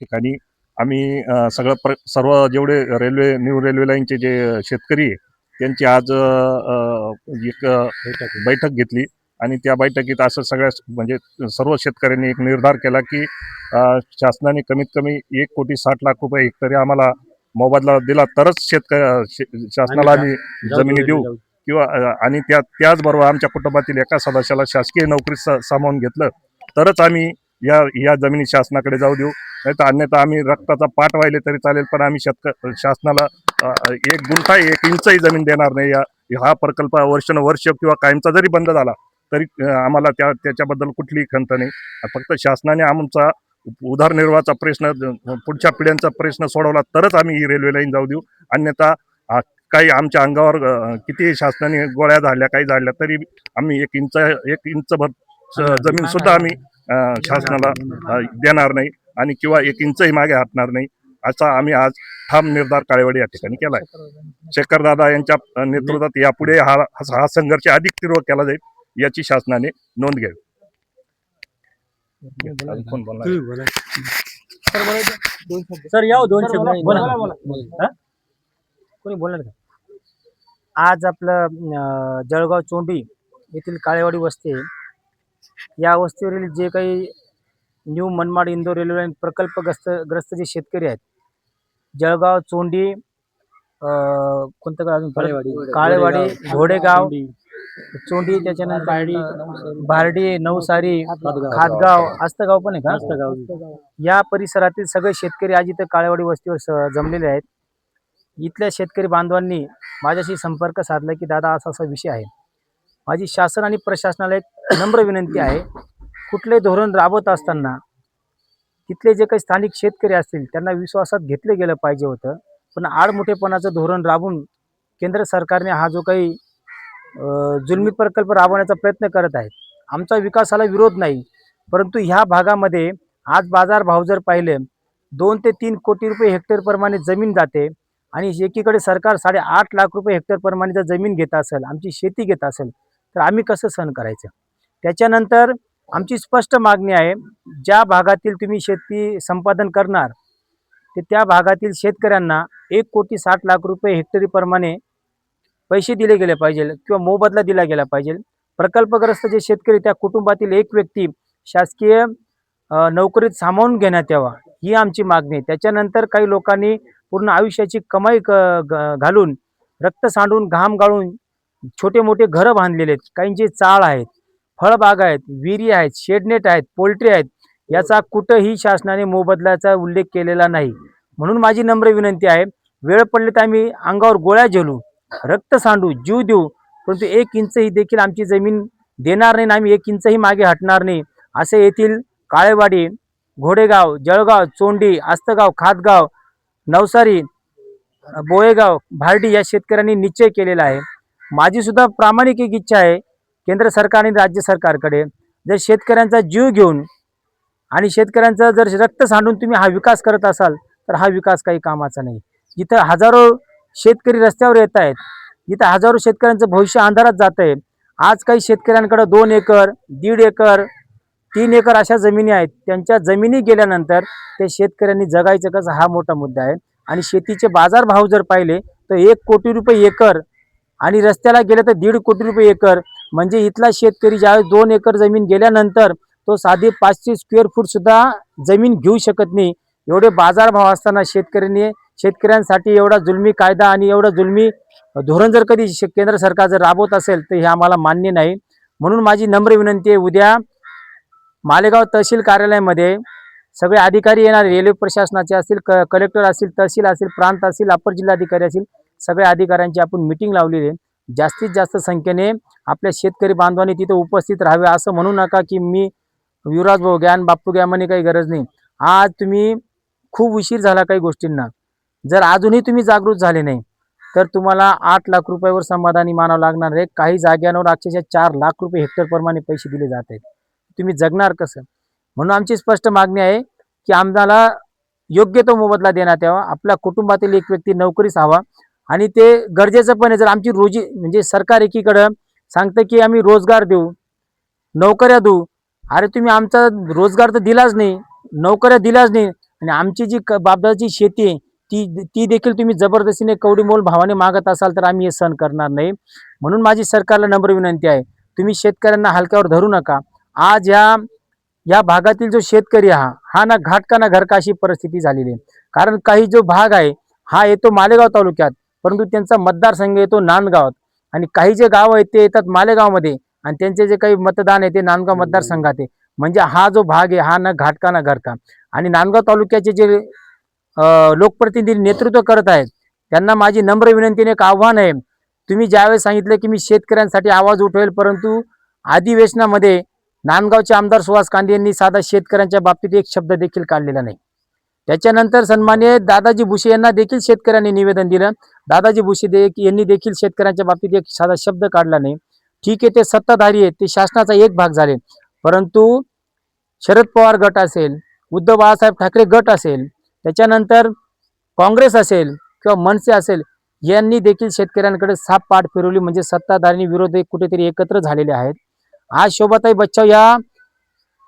ठिकाणी आम्ही सर्व जेवढे न्यू रेल्वे लाईनचे जे शेतकरी आहे त्यांची आज एक बैठक घेतली आणि त्या बैठकीत असं म्हणजे सर्व शेतकऱ्यांनी एक निर्धार केला की शासनाने कमीत कमी 1,60,00,000 हेक्टरी आम्हाला मोबदला दिला तरच शासनाला आम्ही जमिनी देऊ किंवा आणि त्याचबरोबर आमच्या कुटुंबातील एका सदस्याला शासकीय नोकरीत सामावून घेतलं तरच आम्ही या जमिनी शासनाकडे जाऊ देऊ, नाही तर अन्यथा आम्ही रक्ताचा पाठ वाहिले तरी चालेल, पण आम्ही शासनाला 1 गुंठा 1 इंचही जमीन देणार नाही. हा प्रकल्प वर्ष किंवा कायमचा जरी बंद झाला तरी आम्हाला त्याच्याबद्दल कुठलीही खंत नाही. फक्त शासनाने आमचा उदरनिर्वाहाचा प्रश्न, पुढच्या पिढ्यांचा प्रश्न सोडवला तरच आम्ही ही रेल्वे लाईन जाऊ देऊ, अन्यथा काही आमच्या अंगावर किती शासनाने गोळ्या झाडल्या काही झाडल्या तरी आम्ही 1 इंच भर जमीन सुद्धा आम्ही शासनाला देणार नाही आणि किंवा 1 इंचही मागे हटणार नाही, असा आम्ही आज ठाम निर्धार काळेवाडी या ठिकाणी केला आहे. शेखरदादा यांच्या नेतृत्वात यापुढे हा संघर्ष अधिक तीव्र केला जाईल याची शासनाने नोंद घ्यावी. आज आपलं जळगाव चोंडी येथील काळेवाडी वस्ती आहे. या वस्तीवरील जे काही new Manmad Indore railway line प्रकल्पग्रस्त जे शेतकरी आहेत, जळगाव चोंडी, कोणतं गाव अजून, काळेवाडी, घोडेगाव, चोंडी, त्याच्यानंतर बारडी, नवसारी, खातगाव, आस्तगाव पण आहे का, या परिसरातील सगळे शेतकरी आज इथं काळेवाडी वस्तीवर जमलेले आहेत. इथल्या शेतकरी बांधवांनी माझ्याशी संपर्क साधला की दादा असा असा विषय आहे. माझी शासन आणि प्रशासनाला एक नम्र विनंती आहे, कुठले धोरण राबवत असताना तिथले जे काही स्थानिक शेतकरी असतील त्यांना विश्वासात घेतले गेलं पाहिजे होतं, पण आडमुठेपणाचं धोरण राबवून केंद्र सरकारने हा जो काही जुलमी प्रकल्प राबवण्याचा प्रयत्न करत आहेत. आमचा विकासाला विरोध नाही, परंतु ह्या भागामध्ये आज बाजारभाव जर पाहिले 2 ते 3 कोटी रुपये हेक्टर प्रमाणे जमीन जाते आणि एकीकडे सरकार 8.5 लाख रुपये हेक्टर प्रमाणे जर जमीन घेत असेल, आमची शेती घेत असेल, तर आम्ही कसं सहन करायचं. त्याच्यानंतर आमची स्पष्ट मागणी आहे, ज्या भागातील तुम्ही शेती संपादन करणार ते त्या भागातील शेतकऱ्यांना 1,60,00,000 रुपये हेक्टरी प्रमाणे पैसे दिले गेले पाहिजे किंवा मोबदला दिला गेला पाहिजे. प्रकल्पग्रस्त जे शेतकरी त्या कुटुंबातील एक व्यक्ती शासकीय नोकरीत सामावून घेण्यात यावा, ही आमची मागणी आहे. त्याच्यानंतर काही लोकांनी पूर्ण आयुष्याची कमाई घालून, रक्त सांडून, घाम गाळून छोटे मोठे घरं बांधलेले आहेत. काहींचे चाळ आहेत, फळबाग आहेत, विहिरी आहेत, शेडनेट आहेत, पोल्ट्री आहेत. याचा कुठंही शासनाने मोबदल्याचा उल्लेख केलेला नाही. म्हणून माझी नम्र विनंती आहे, वेळ पडली तर आम्ही अंगावर गोळ्या झेलू, रक्त सांडू, जीव देऊ, परंतु 1 इंचही देखील आमची जमीन देणार नाही, आम्ही 1 इंचही मागे हटणार नाही, असे येथील काळेवाडी, घोडेगाव, जळगाव, चोंडी, आस्तगाव, खातगाव, नवसारी, बोळेगाव, भारडी या शेतकऱ्यांनी निश्चय केलेला आहे. माझी सुद्धा प्रामाणिक एक इच्छा आहे केंद्र सरकार आणि राज्य सरकारकडे, जर शेतकऱ्यांचा जीव घेऊन आणि शेतकऱ्यांचा जर रक्त सांडून तुम्ही हा विकास करत असाल तर हा विकास काही कामाचा नाही. जिथं हजारो शेतकरी रस्त्यावर येत आहेत, जिथं हजारो शेतकऱ्यांचं भविष्य अंधारात जात आहे. आज काही शेतकऱ्यांकडे 2 एकर, 1.5 एकर, 3 एकर अशा जमिनी आहेत. त्यांच्या जमिनी गेल्यानंतर ते शेतकऱ्यांनी जगायचं कसं, हा मोठा मुद्दा आहे. आणि शेतीचे बाजारभाव जर पाहिले तर 1 कोटी रुपये एकर आणि रस्त्याला गेले तर 1.5 कोटी रुपये एकर. म्हणजे इथला शेतकरी ज्यावेळेस 2 एकर जमीन गेल्यानंतर तो साधी 500 स्क्वेअर फूट सुद्धा जमीन घेऊ शकत नाही. एवढे बाजारभाव असताना शेतकऱ्यांसाठी एवढा जुलमी कायदा आणि एवढा जुलमी धोरण जर कधी केंद्र सरकार जर राबवत असेल तर हे आम्हाला मान्य नाही. म्हणून माझी नम्र विनंती आहे, उद्या मालेगाव तहसील कार्यालयामध्ये सगळे अधिकारी येणार, रेल्वे प्रशासनाचे असतील, कलेक्टर असतील, तहसील असेल, प्रांत असतील, अपर जिल्हाधिकारी असतील, सगळ्या अधिकाऱ्यांची आपण मीटिंग लावलेली आहे. जास्तीत जास्त संख्येने आपल्या शेतकरी बांधवांनी तिथे उपस्थित राहावे. असं म्हणू नका की मी युवराज भाऊ ज्ञान बाप्पू घ्या म्हणे, काही गरज नाही. आज तुम्ही खूप उशीर झाला काही गोष्टींना, जर अजूनही तुम्ही जागृत झाले नाही तर तुम्हाला 8 लाख रुपयावर समाधानी मानावं लागणार आहे. काही जाग्यांवर अक्षरशः 4 लाख रुपये हेक्टर प्रमाणे पैसे दिले जात आहेत. तुम्ही जगणार कसं. म्हणून आमची स्पष्ट मागणी आहे की आम्हाला योग्य तो मोबदला देण्यात यावा. आपल्या कुटुंबातील एक व्यक्ती नोकरीस हवा आणि ते गरजेचं पण आहे. जर आमची रोजी म्हणजे सरकार एकीकडं सांगतं की आम्ही रोजगार देऊ, नोकऱ्या देऊ, अरे तुम्ही आमचा रोजगार तर दिलाच नाही, नोकऱ्या दिल्याच नाही, आणि आमची जी बापदाची शेती आहे ती ती देखील तुम्ही जबरदस्तीने कवडीमोल भावाने मागत असाल तर आम्ही हे सहन करणार नाही. म्हणून माझी सरकारला नम्र विनंती आहे, तुम्ही शेतकऱ्यांना हलक्यावर धरू नका. आज या भागातील जो शेतकरी हा ना घाट ना घर का अशी परिस्थिती झालेली आहे. कारण काही जो भाग आहे हा येतो मालेगाव तालुक्यात, परंतु त्यांचा मतदारसंघ येतो नांदगावात, आणि काही जे गाव आहेत ते येतात मालेगावमध्ये, आणि त्यांचे जे काही मतदान आहे ते नांदगाव मतदारसंघात आहे. म्हणजे हा जो भाग आहे हा ना घाट का ना घर का. आणि नांदगाव तालुक्याचे जे लोकप्रतिनिधी नेतृत्व करत आहेत त्यांना माझी नम्र विनंतीने एक आव्हान आहे, तुम्ही ज्यावेळेस सांगितलं की मी शेतकऱ्यांसाठी आवाज उठवेल, परंतु अधिवेशनामध्ये नांदगावचे आमदार सुहास कांदे यांनी साधा शेतकऱ्यांच्या बाबतीत एक शब्द देखील काढलेला नाही. त्याच्यानंतर सन्माननीय दादाजी भुसे यांना देखील शेतकऱ्यांनी निवेदन दिलं. दादाजी भुसे यांनी देखील शेतकऱ्यांच्या बाबतीत एक साधा शब्द काढला नाही. ठीक आहे, ते सत्ताधारी आहेत, ते शासनाचा एक भाग झाले, परंतु शरद पवार गट असेल, उद्धव बाळासाहेब ठाकरे गट असेल, त्याच्यानंतर काँग्रेस असेल किंवा मनसे असेल, यांनी देखील शेतकऱ्यांकडे साफ पाठ फिरवली. म्हणजे सत्ताधारी विरोध कुठेतरी एकत्र झालेले आहेत. आज शोभाताई बच्चाव या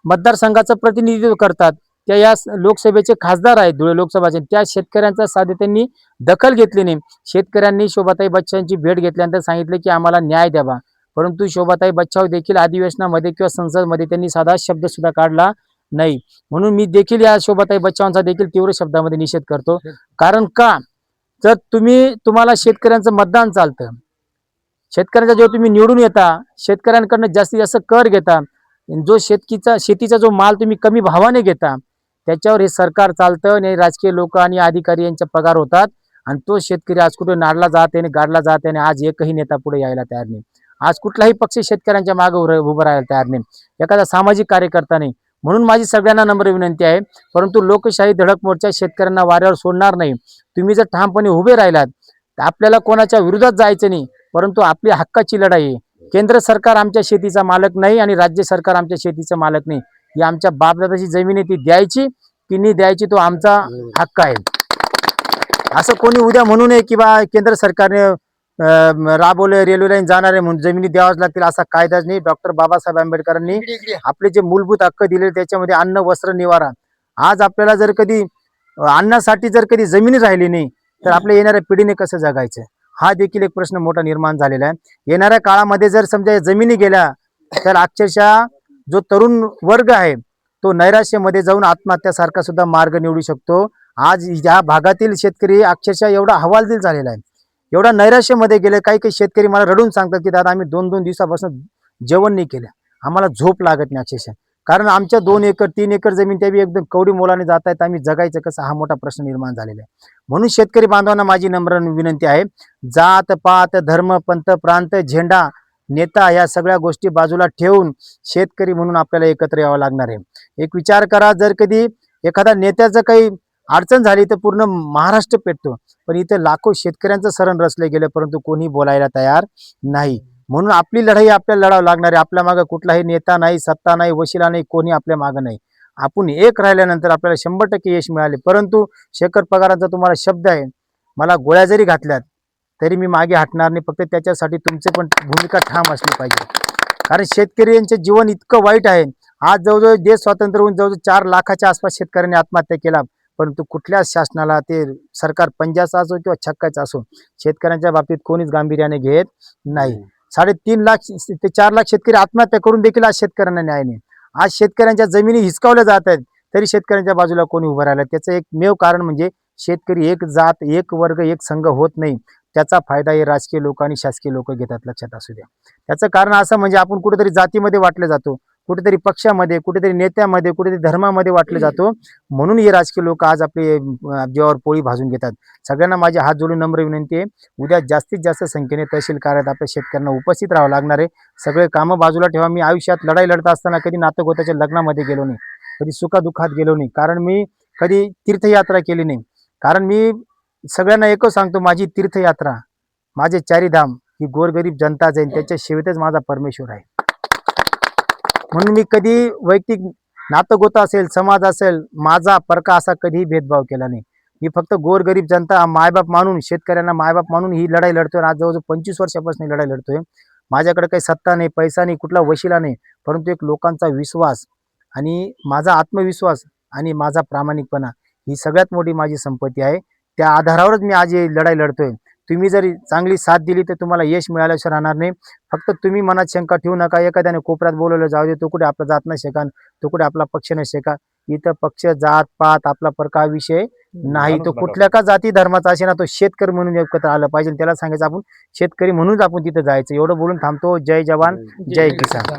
मतदारसंघाचं प्रतिनिधित्व करतात, त्या या लोकसभेचे खासदार आहेत, धुळे लोकसभाचे. त्या शेतकऱ्यांचा साधे त्यांनी दखल घेतली नाही. शेतकऱ्यांनी शोभाताई बच्चावांची भेट घेतल्यानंतर सांगितले की आम्हाला न्याय द्यावा, परंतु शोभाताई बच्चाव देखील अधिवेशनामध्ये किंवा संसदमध्ये त्यांनी साधा शब्द सुद्धा काढला नाही. म्हणून मी देखील या शोभाताई बच्चावांचा देखील तीव्र शब्दामध्ये निषेध करतो. कारण का, जर तुम्हाला शेतकऱ्यांचं मतदान चालतं, शेतकऱ्यांचा जेव्हा तुम्ही निवडून येता, शेतकऱ्यांकडनं जास्तीत जास्त कर घेता, जो शेतीचा जो माल तुम्ही कमी भावाने घेता, त्याच्यावर हे सरकार चालतं आणि राजकीय लोक आणि अधिकारी यांचे पगार होतात. आणि तो शेतकरी आज कुठे नाडला जाते आणि गाडला जाते, आणि आज एकही नेता पुढे यायला तयार नाही. आज कुठलाही पक्ष शेतकऱ्यांच्या मागे उभं राहायला तयार नाही, एखादा सामाजिक कार्यकर्ता नाही. म्हणून माझी सगळ्यांना नम्र विनंती आहे, परंतु लोकशाही धडक मोर्चा शेतकऱ्यांना वाऱ्यावर सोडणार नाही. तुम्ही जर ठामपणे उभे राहिलात तर आपल्याला कोणाच्या विरोधात जायचं नाही, परंतु आपली हक्काची लढाई आहे. केंद्र सरकार आमच्या शेतीचा मालक नाही आणि राज्य सरकार आमच्या शेतीचा मालक नाही. ही आमच्या बापदादाची जमीन आहे, ती द्यायची की नाही द्यायची तो आमचा हक्क आहे. असं कोणी उद्या म्हणू नये की बा केंद्र सरकारने राबवले रेल्वे लाईन जाणार आहे म्हणून जमिनी द्यावाच लागतील, असा कायदाच नाही. डॉक्टर बाबासाहेब आंबेडकरांनी आपले जे मूलभूत हक्क दिले त्याच्यामध्ये अन्न, वस्त्र, निवारा. आज आपल्याला जर कधी अन्नासाठी जर कधी जमिनी राहिली नाही तर आपल्या येणाऱ्या पिढीने कसं जगायचं, हा देखील एक प्रश्न मोठा निर्माण झालेला आहे. येणाऱ्या काळामध्ये जर समजा जमिनी गेल्या तर अक्षरशः जो तरुण वर्ग आहे तो नैराश्यामध्ये जाऊन आत्महत्यासारखा सुद्धा मार्ग निवडू शकतो. आज या भागातील शेतकरी अक्षरशः एवढा हवालदिल झालेला आहे, एवढा नैराश्यामध्ये गेले. काही काही शेतकरी मला रडून सांगतात की दादा आम्ही 2-2 दिवसापासून जेवण नाही केलं, आम्हाला झोप लागत नाही अक्षरशः. कारण आमच्या 2 एकर 3 एकर जमीन त्या एकदम कवडी मोलाने जात आहेत, आम्ही जगायचं कसं, हा मोठा प्रश्न निर्माण झालेला आहे. म्हणून शेतकरी बांधवांना माझी नम्र विनंती आहे, जात पात धर्म पंथ प्रांत झेंडा नेता या सगळ्या गोष्टी बाजूला ठेवून शेतकरी म्हणून आपल्याला एकत्र यावं लागणार आहे. एक विचार करा, जर कधी एखादा नेत्याचं काही अडचण झाली तर पूर्ण महाराष्ट्र पेटतो, पण इथे लाखो शेतकऱ्यांचं सरण रचले गेले, परंतु कोणी बोलायला तयार नाही. म्हणून आपली लढाई आपल्याला लढावं लागणार आहे. आपल्या मागे कुठलाही नेता नाही, सत्ता नाही, वशिला नाही, कोणी आपल्या मागे नाही. आपण एक राहिल्यानंतर आपल्याला 100% यश मिळाले. परंतु शेखर पगारांचा तुम्हाला शब्द आहे, मला गोळ्या जरी घातल्यात तरी मी मागे हटणार नाही. फक्त त्याच्यासाठी तुमची पण भूमिका ठाम असली पाहिजे. कारण शेतकरी यांचे जीवन इतकं वाईट आहे. आज जवळजवळ देश स्वातंत्र्य होऊन जवळजवळ 4 लाखाच्या आसपास शेतकऱ्यांनी आत्महत्या केला, परंतु कुठल्याच शासनाला, ते सरकार पंजाचं असो किंवा छक्काचं असो, शेतकऱ्यांच्या बाबतीत कोणीच गांभीर्याने घेत नाही. 3.5 लाख ते 4 लाख शेतकरी आत्महत्या करून देखील आज शेतकऱ्यांना न्याय नाही. आज शेतकऱ्यांच्या जमिनी हिसकावल्या जात आहेत तरी शेतकऱ्यांच्या बाजूला कोणी उभं राहिलं. त्याचं एकमेव कारण म्हणजे शेतकरी एक जात, एक वर्ग, एक संघ होत नाही. त्याचा फायदा हे राजकीय लोक आणि शासकीय लोक घेतात, लक्षात असू द्या. त्याचं कारण असं म्हणजे आपण कुठेतरी जातीमध्ये वाटले जातो, कुठेतरी पक्षामध्ये, कुठेतरी नेत्यामध्ये, कुठेतरी धर्मामध्ये वाटले जातो. म्हणून हे राजकीय लोक आज आपले जीवावर पोळी भाजून घेतात. सगळ्यांना माझे हात जोडून नम्र विनंती आहे, उद्या जास्तीत जास्त संख्येने तहसील कार्यालयात आपल्या शेतकऱ्यांना उपस्थित राहावं लागणार आहे. सगळे कामं बाजूला ठेवा. मी आयुष्यात लढाई लढत असताना कधी नातगोताच्या लग्नामध्ये गेलो नाही, कधी सुखादुःखात गेलो नाही, कारण मी कधी तीर्थयात्रा केली नाही. कारण मी सगळ्यांना एकच सांगतो, माझी तीर्थयात्रा, माझे 4 धाम ही गोरगरीब जनता जाईल, त्याच्या शेवटच माझा परमेश्वर आहे. म्हणून मी कधी वैयक्तिक नातगोता असेल, समाज असेल, माझा परका असा कधीही भेदभाव केला नाही. मी फक्त गोरगरीब जनता मायबाप मानून, शेतकऱ्यांना मायबाप मानून ही लढाई लढतोय. आज जवळजवळ 25 वर्षापासून ही लढाई लढतोय. माझ्याकडे काही सत्ता नाही, पैसा नाही, कुठला वशिला नाही, परंतु एक लोकांचा विश्वास आणि माझा आत्मविश्वास आणि माझा प्रामाणिकपणा ही सगळ्यात मोठी माझी संपत्ती आहे. त्या आधारावरच मी आज ही लढाई लढतोय. तुम्ही जरी चांगली साथ दिली तर तुम्हाला यश मिळाल्याशिवाय राहणार नाही. फक्त तुम्ही मनात शंका ठेवू नका. एखाद्याने कोपऱ्यात बोलवलं जाऊ दे, तो कुठे आपला जात नसे का, तो कुठे आपला पक्ष नसे का. इथं पक्ष जात पात आपला प्रकार विषय नाही. तो कुठल्या का जाती धर्माचा असे ना, तो शेतकरी म्हणून एकत्र आलं पाहिजे. त्याला सांगायचं आपण शेतकरी म्हणूनच आपण तिथं जायचं. एवढं बोलून थांबतो. जय जवान जय किसान.